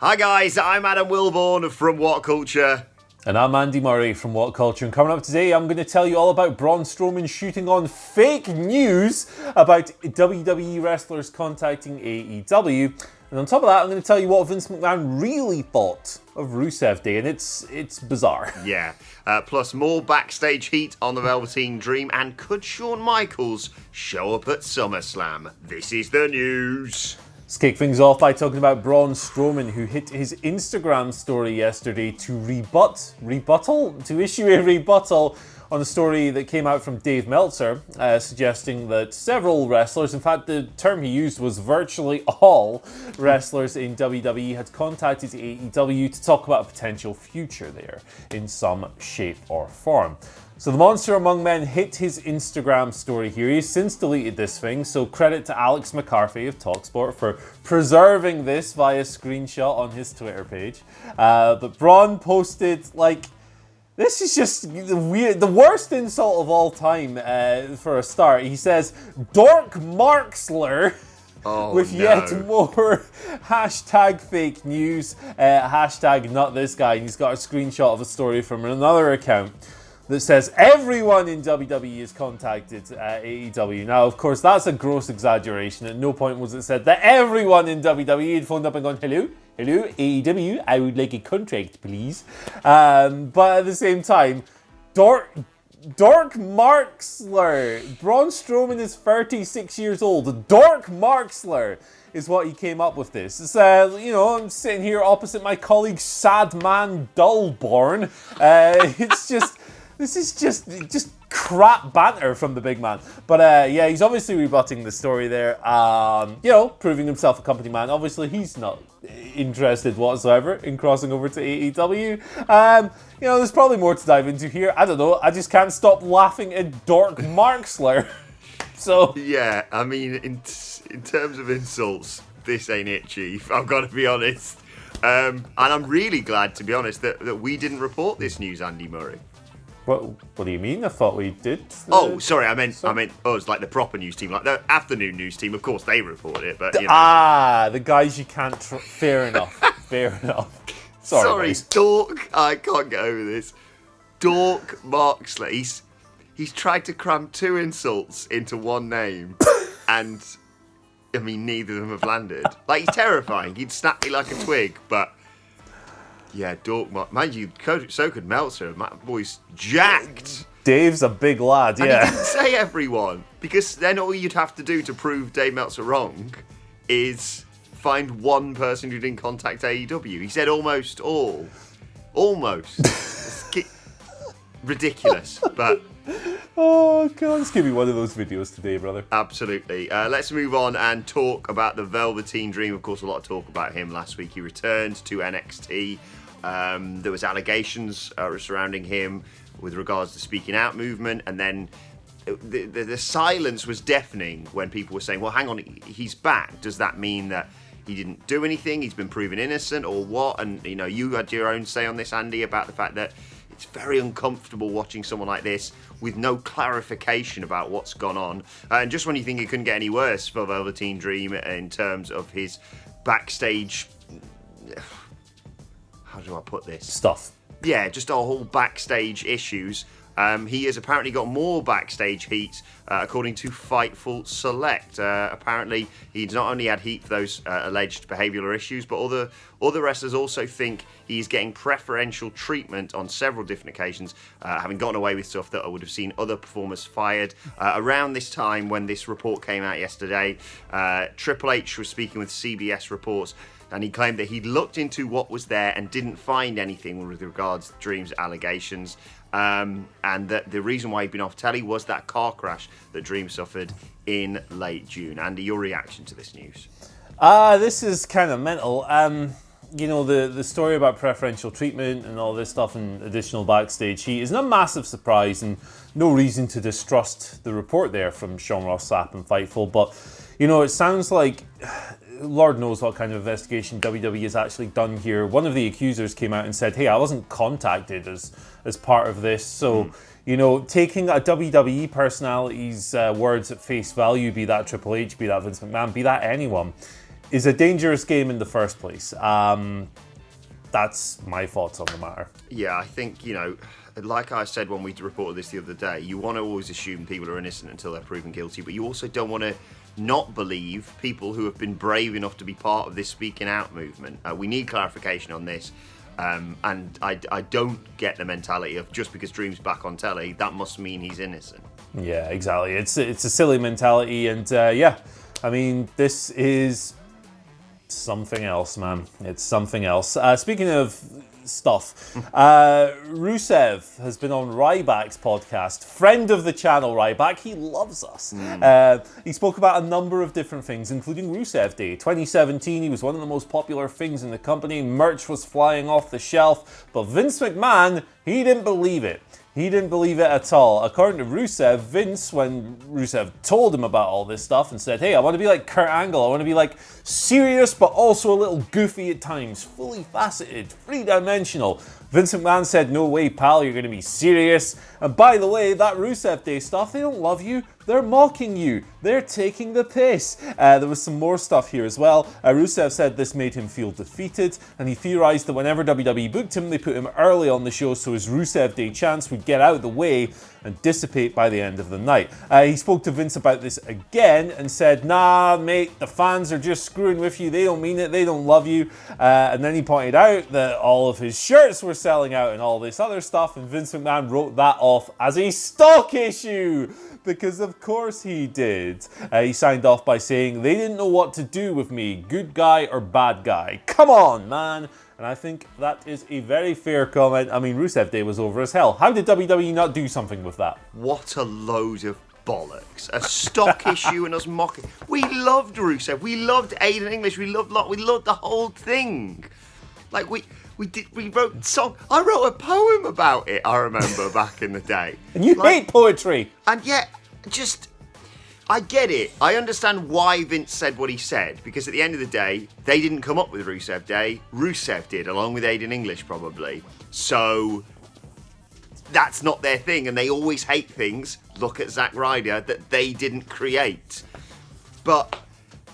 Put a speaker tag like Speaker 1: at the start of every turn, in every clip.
Speaker 1: Hi guys, I'm Adam Wilborn from WhatCulture.
Speaker 2: And I'm Andy Murray from WhatCulture, and coming up today I'm going to tell you all about Braun Strowman shooting on fake news about WWE wrestlers contacting AEW. And on top of that, I'm going to tell you what Vince McMahon really thought of Rusev Day, and it's bizarre.
Speaker 1: Yeah, plus more backstage heat on the Velveteen Dream, and could Shawn Michaels show up at SummerSlam? This is the news.
Speaker 2: Let's kick things off by talking about Braun Strowman, who hit his Instagram story yesterday to issue a rebuttal on a story that came out from Dave Meltzer, suggesting that several wrestlers, in fact the term he used was virtually all wrestlers in WWE, had contacted AEW to talk about a potential future there in some shape or form. So the monster among men hit his Instagram story here. He's since deleted this thing, so credit to Alex McCarthy of TalkSport for preserving this via screenshot on his Twitter page. But Braun posted, this is just the worst insult of all time for a start. He says, "Dork Marksler." With yet more hashtag fake news, hashtag not this guy. And he's got a screenshot of a story from another account that says everyone in WWE is contacted AEW. Now, of course, that's a gross exaggeration. At no point was it said that everyone in WWE had phoned up and gone, hello, AEW, I would like a contract, please. But at the same time, Dork Marksler. Braun Strowman is 36 years old. Dork Marksler is what he came up with this. It's, I'm sitting here opposite my colleague Sadman Dullborn. This is just crap banter from the big man. But he's obviously rebutting the story there. Proving himself a company man. Obviously, he's not interested whatsoever in crossing over to AEW. There's probably more to dive into here. I don't know. I just can't stop laughing at Dork Marksler. So
Speaker 1: yeah, I mean, in terms of insults, this ain't it, Chief. I've got to be honest. And I'm really glad, to be honest, that we didn't report this news, Andy Murray.
Speaker 2: What do you mean? I thought we did.
Speaker 1: Sorry, I meant us, like the proper news team, like the afternoon news team. Of course, they report it, but
Speaker 2: the guys you can't. Fair enough. Fair enough.
Speaker 1: Sorry, Dork. I can't get over this. Dork Marksler. He's tried to cram two insults into one name, and I mean, neither of them have landed. Like, he's terrifying. He'd snap me like a twig, but. Yeah, Dork, mind you, so could Meltzer. My boy's jacked.
Speaker 2: Dave's a big lad, yeah.
Speaker 1: And he didn't say everyone, because then all you'd have to do to prove Dave Meltzer wrong is find one person who didn't contact AEW. He said almost all. Almost. Ridiculous, but...
Speaker 2: Oh, God, it's going to be one of those videos today, brother.
Speaker 1: Absolutely. Let's move on and talk about the Velveteen Dream. Of course, a lot of talk about him last week. He returned to NXT. There was allegations surrounding him with regards to speaking out movement, and then the silence was deafening when people were saying, well, hang on, he's back. Does that mean that he didn't do anything, he's been proven innocent, or what? And, you had your own say on this, Andy, about the fact that it's very uncomfortable watching someone like this with no clarification about what's gone on. And just when you think it couldn't get any worse for Velveteen Dream in terms of his backstage... How do I put this?
Speaker 2: Stuff.
Speaker 1: Yeah, just a whole backstage issues. He has apparently got more backstage heat, according to Fightful Select. Apparently, he's not only had heat for those alleged behavioural issues, but other wrestlers also think he's getting preferential treatment on several different occasions, having gotten away with stuff that I would have seen other performers fired. Around this time, when this report came out yesterday, Triple H was speaking with CBS Reports, and he claimed that he'd looked into what was there and didn't find anything with regards to Dream's allegations. And that the reason why he'd been off telly was that car crash that Dream suffered in late June. Andy, your reaction to this news?
Speaker 2: This is kind of mental. The story about preferential treatment and all this stuff and additional backstage heat isn't a massive surprise, and no reason to distrust the report there from Sean Ross Sapp and Fightful. But, it sounds like... Lord knows what kind of investigation WWE has actually done here. One of the accusers came out and said, hey, I wasn't contacted as part of this. So, taking a WWE personality's words at face value, be that Triple H, be that Vince McMahon, be that anyone, is a dangerous game in the first place. That's my thoughts on the matter.
Speaker 1: Yeah, I think, like I said when we reported this the other day, you want to always assume people are innocent until they're proven guilty, but you also don't want to not believe people who have been brave enough to be part of this speaking out movement. We need clarification on this. And I don't get the mentality of just because Dream's back on telly, that must mean he's innocent.
Speaker 2: Yeah, exactly. It's a silly mentality, and this is something else, man. It's something else. Speaking of stuff, Rusev has been on Ryback's podcast. Friend of the channel, Ryback. He loves us. He spoke about a number of different things, including Rusev Day. 2017, he was one of the most popular things in the company. Merch was flying off the shelf, but Vince McMahon, he didn't believe it. He didn't believe it at all. According to Rusev, Vince, when Rusev told him about all this stuff and said, hey, I want to be like Kurt Angle, I want to be like serious but also a little goofy at times, fully faceted, three-dimensional. Vince McMahon said, no way, pal, you're going to be serious. And by the way, that Rusev Day stuff, they don't love you. They're mocking you. They're taking the piss. There was some more stuff here as well. Rusev said this made him feel defeated, and he theorized that whenever WWE booked him, they put him early on the show so his Rusev Day chance would get out of the way and dissipate by the end of the night. He spoke to Vince about this again and said, nah, mate, the fans are just screwing with you. They don't mean it. They don't love you. And then he pointed out that all of his shirts were selling out and all this other stuff, and Vince McMahon wrote that off as a stock issue. Because of course he did. He signed off by saying, they didn't know what to do with me, good guy or bad guy. Come on, man. And I think that is a very fair comment. I mean, Rusev Day was over as hell. How did WWE not do something with that?
Speaker 1: What a load of bollocks. A stock issue and us mocking. We loved Rusev. We loved Aiden English. We loved Locke. We loved the whole thing. Like, we wrote song. I wrote a poem about it, I remember, back in the day.
Speaker 2: And you hate poetry.
Speaker 1: And yet, I get it. I understand why Vince said what he said, because at the end of the day, they didn't come up with Rusev Day. Rusev did, along with Aiden English, probably. So, that's not their thing, and they always hate things, look at Zack Ryder, that they didn't create. But,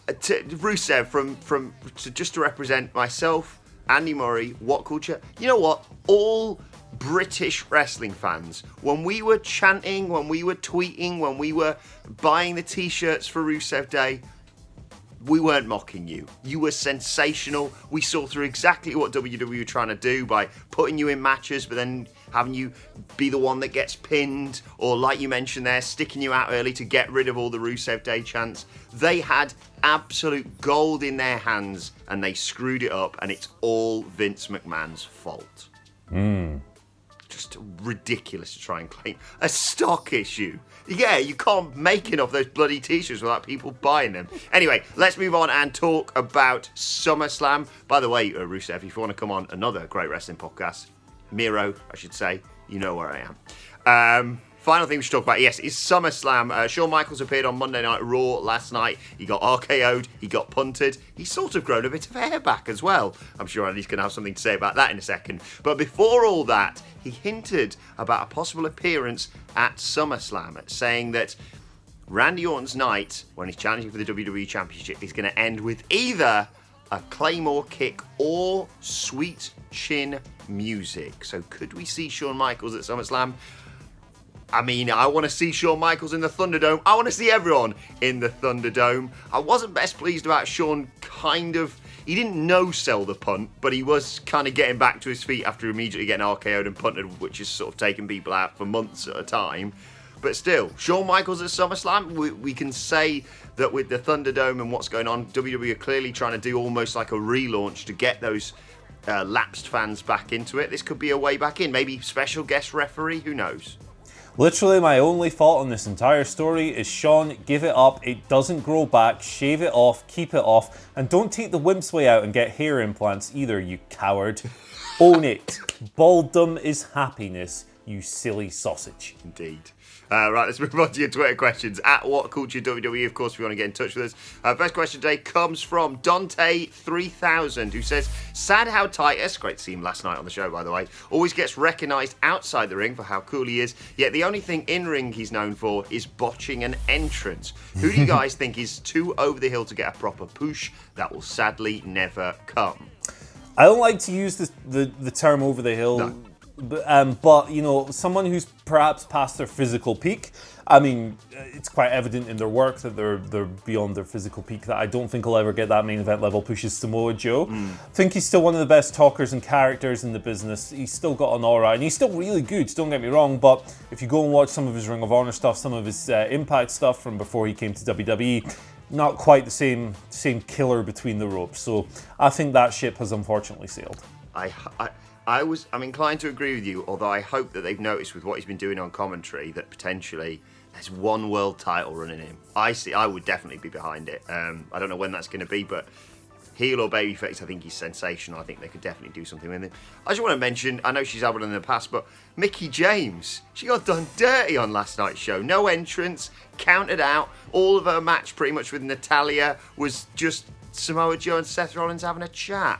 Speaker 1: to Rusev, just to represent myself, Andy Murray, WhatCulture, you know what? All British wrestling fans, when we were chanting, when we were tweeting, when we were buying the t-shirts for Rusev Day, we weren't mocking you. You were sensational. We saw through exactly what WWE were trying to do by putting you in matches, but then having you be the one that gets pinned, or like you mentioned there, sticking you out early to get rid of all the Rusev Day chants. They had absolute gold in their hands, and they screwed it up, and it's all Vince McMahon's fault. Just ridiculous to try and claim a stock issue. Yeah, you can't make enough of those bloody t-shirts without people buying them. Anyway, let's move on and talk about SummerSlam. By the way, Rusev, if you want to come on another great wrestling podcast, Miro, I should say, you know where I am. Final thing we should talk about, yes, is SummerSlam. Shawn Michaels appeared on Monday Night Raw last night. He got RKO'd, he got punted. He's sort of grown a bit of hair back as well. I'm sure Andy's going to have something to say about that in a second. But before all that, he hinted about a possible appearance at SummerSlam, saying that Randy Orton's night, when he's challenging for the WWE Championship, is going to end with either a Claymore kick or sweet chin music. So could we see Shawn Michaels at SummerSlam? I mean, I want to see Shawn Michaels in the Thunderdome. I want to see everyone in the Thunderdome. I wasn't best pleased about Shawn he didn't no-sell the punt, but he was kind of getting back to his feet after immediately getting RKO'd and punted, which is sort of taking people out for months at a time. But still, Shawn Michaels at SummerSlam, we can say that with the Thunderdome and what's going on, WWE are clearly trying to do almost like a relaunch to get those lapsed fans back into it. This could be a way back in. Maybe special guest referee, who knows?
Speaker 2: Literally, my only thought on this entire story is, Shawn, give it up. It doesn't grow back. Shave it off. Keep it off. And don't take the wimp's way out and get hair implants either, you coward. Own it. Balddom is happiness, you silly sausage.
Speaker 1: Indeed. Right, let's move on to your Twitter questions. At WhatCulture WWE, of course, if you want to get in touch with us. First question today comes from Dante3000, who says, sad how Titus, great to see him last night on the show, by the way, always gets recognised outside the ring for how cool he is, yet the only thing in ring he's known for is botching an entrance. Who do you guys think is too over the hill to get a proper push that will sadly never come?
Speaker 2: I don't like to use the term over the hill.
Speaker 1: No.
Speaker 2: But you know, someone who's perhaps past their physical peak. I mean, it's quite evident in their work that they're beyond their physical peak. That I don't think he'll ever get that main event level push is Samoa Joe. I think he's still one of the best talkers and characters in the business. He's still got an aura, and he's still really good. Don't get me wrong. But if you go and watch some of his Ring of Honor stuff, some of his Impact stuff from before he came to WWE, not quite the same killer between the ropes. So I think that ship has unfortunately sailed.
Speaker 1: I'm inclined to agree with you, although I hope that they've noticed with what he's been doing on commentary that potentially there's one world title running him. I would definitely be behind it. I don't know when that's going to be, but heel or babyface, I think he's sensational. I think they could definitely do something with him. I just want to mention, I know she's had one in the past, but Mickie James, she got done dirty on last night's show. No entrance, counted out. All of her match pretty much with Natalya was just Samoa Joe and Seth Rollins having a chat.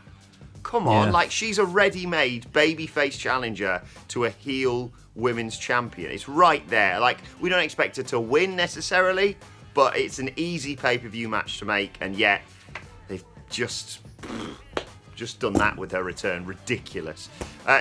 Speaker 1: Come on, like she's a ready-made babyface challenger to a heel women's champion. It's right there. Like, we don't expect her to win necessarily, but it's an easy pay-per-view match to make, and yet they've just done that with her return. Ridiculous.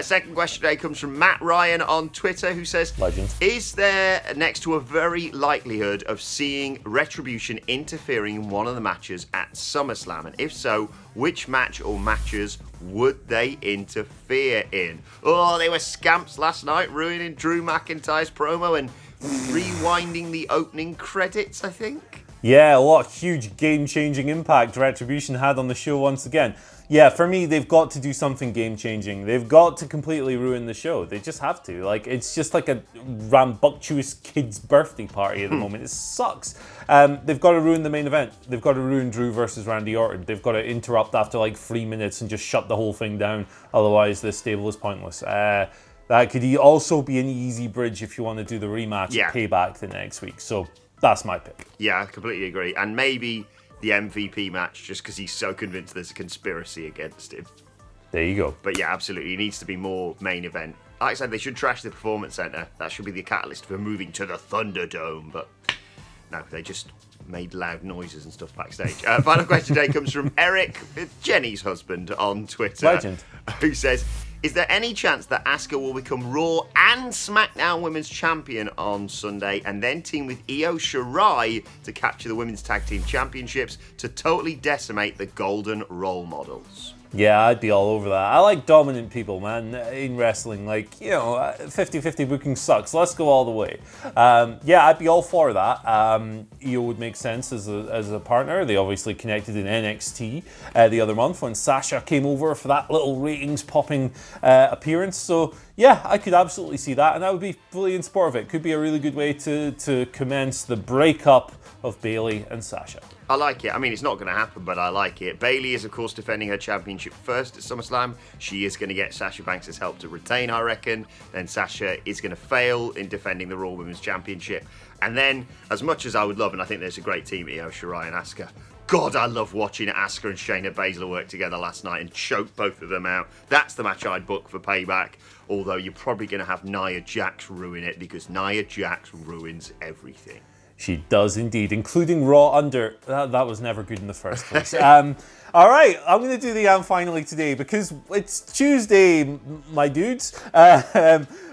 Speaker 1: Second question today comes from Matt Ryan on Twitter, who says,
Speaker 2: Legend.
Speaker 1: Is there next to a very likelihood of seeing Retribution interfering in one of the matches at SummerSlam? And if so, which match or matches would they interfere in? Oh, they were scamps last night, ruining Drew McIntyre's promo and rewinding the opening credits, I think.
Speaker 2: Yeah, what a huge game-changing impact Retribution had on the show once again. Yeah, for me, they've got to do something game-changing. They've got to completely ruin the show. They just have to. Like, it's just like a rambunctious kid's birthday party at the moment. It sucks. They've got to ruin the main event. They've got to ruin Drew versus Randy Orton. They've got to interrupt after like 3 minutes and just shut the whole thing down. Otherwise, this stable is pointless. That could also be an easy bridge if you want to do the rematch at Payback the next week. So that's my pick.
Speaker 1: Yeah, I completely agree. And maybe the MVP match, just because he's so convinced there's a conspiracy against him.
Speaker 2: There you go.
Speaker 1: But yeah, absolutely. He needs to be more main event. Like I said, they should trash the Performance Center. That should be the catalyst for moving to the Thunderdome. But no, they just made loud noises and stuff backstage. Final question today comes from Eric, Jenny's husband, on Twitter.
Speaker 2: Legend.
Speaker 1: Who says, is there any chance that Asuka will become Raw and SmackDown Women's Champion on Sunday and then team with Io Shirai to capture the Women's Tag Team Championships to totally decimate the Golden Role Models?
Speaker 2: Yeah, I'd be all over that. I like dominant people, man, in wrestling. Like, 50-50 booking sucks. Let's go all the way. Yeah, I'd be all for that. Io would make sense as a partner. They obviously connected in NXT the other month when Sasha came over for that little ratings-popping appearance. So, yeah, I could absolutely see that, and I would be fully in support of it. Could be a really good way to commence the breakup of Bayley and Sasha.
Speaker 1: I like it. I mean, it's not going to happen, but I like it. Bayley is, of course, defending her championship first at SummerSlam. She is going to get Sasha Banks' help to retain, I reckon. Then Sasha is going to fail in defending the Raw Women's Championship. And then, as much as I would love, and I think there's a great team, Io Shirai and Asuka. God, I love watching Asuka and Shayna Baszler work together last night and choke both of them out. That's the match I'd book for Payback. Although you're probably going to have Nia Jax ruin it, because Nia Jax ruins everything.
Speaker 2: She does indeed, including Raw Under. That was never good in the first place. All right, I'm going to do the finally today because it's Tuesday, my dudes.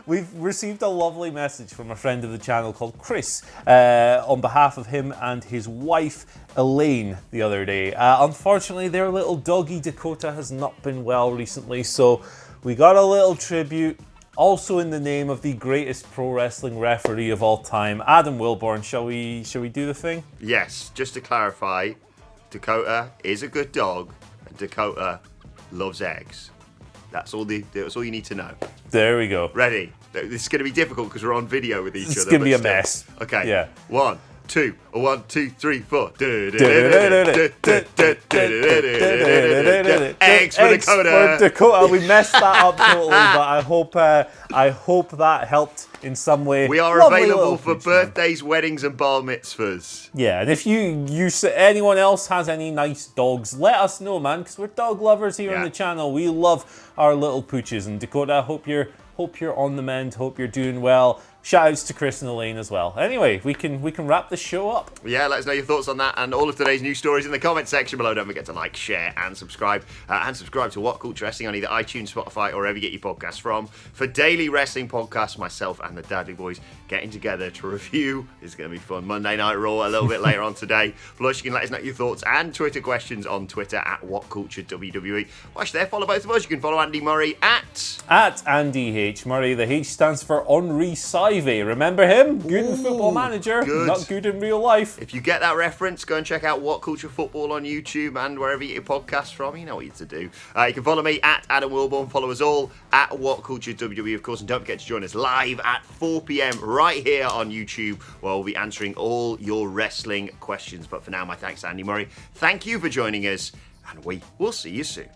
Speaker 2: We've received a lovely message from a friend of the channel called Chris on behalf of him and his wife, Elaine, the other day. Unfortunately, their little doggy Dakota has not been well recently, so we got a little tribute. Also in the name of the greatest pro wrestling referee of all time, Adam Wilborn. Shall we do the thing?
Speaker 1: Yes, just to clarify, Dakota is a good dog and Dakota loves eggs. That's all you need to know.
Speaker 2: There we go.
Speaker 1: Ready? This is going to be difficult because we're on video with each other.
Speaker 2: It's going to be a mess.
Speaker 1: Okay.
Speaker 2: Yeah.
Speaker 1: 1, 2. 1, 2, 3, 4. Eggs for Dakota.
Speaker 2: Dakota. We messed that up totally, but I hope that helped in some way.
Speaker 1: We are
Speaker 2: Lovely
Speaker 1: available
Speaker 2: little
Speaker 1: for
Speaker 2: pooch, man.
Speaker 1: birthdays, weddings, and bar mitzvahs.
Speaker 2: Yeah, and if anyone else has any nice dogs, let us know, man, because we're dog lovers here on the channel. We love our little pooches. And Dakota, I hope you're on the mend. Hope you're doing well. Shout outs to Chris and Elaine as well. Anyway, we can wrap the show up.
Speaker 1: Yeah, let us know your thoughts on that and all of today's news stories in the comment section below. Don't forget to like, share, and subscribe. And subscribe to What Culture Wrestling on either iTunes, Spotify, or wherever you get your podcasts from. For daily wrestling podcasts, myself and the Dudley Boys getting together to review. It's going to be fun. Monday Night Raw a little bit later on today. Plus, you can let us know your thoughts and Twitter questions on Twitter at WhatCultureWWE. Watch there, follow both of us. You can follow Andy Murray at
Speaker 2: Andy H. Murray. The H stands for Henri Saive. Remember him? Good in Football Manager, not good in real life.
Speaker 1: If you get that reference, go and check out What Culture Football on YouTube and wherever you get your podcasts from. You know what you to do. You can follow me at Adam Wilborn. Follow us all at What Culture WWE, of course. And don't forget to join us live at 4 p.m. right here on YouTube, where we'll be answering all your wrestling questions. But for now, my thanks to Andy Murray. Thank you for joining us, and we will see you soon.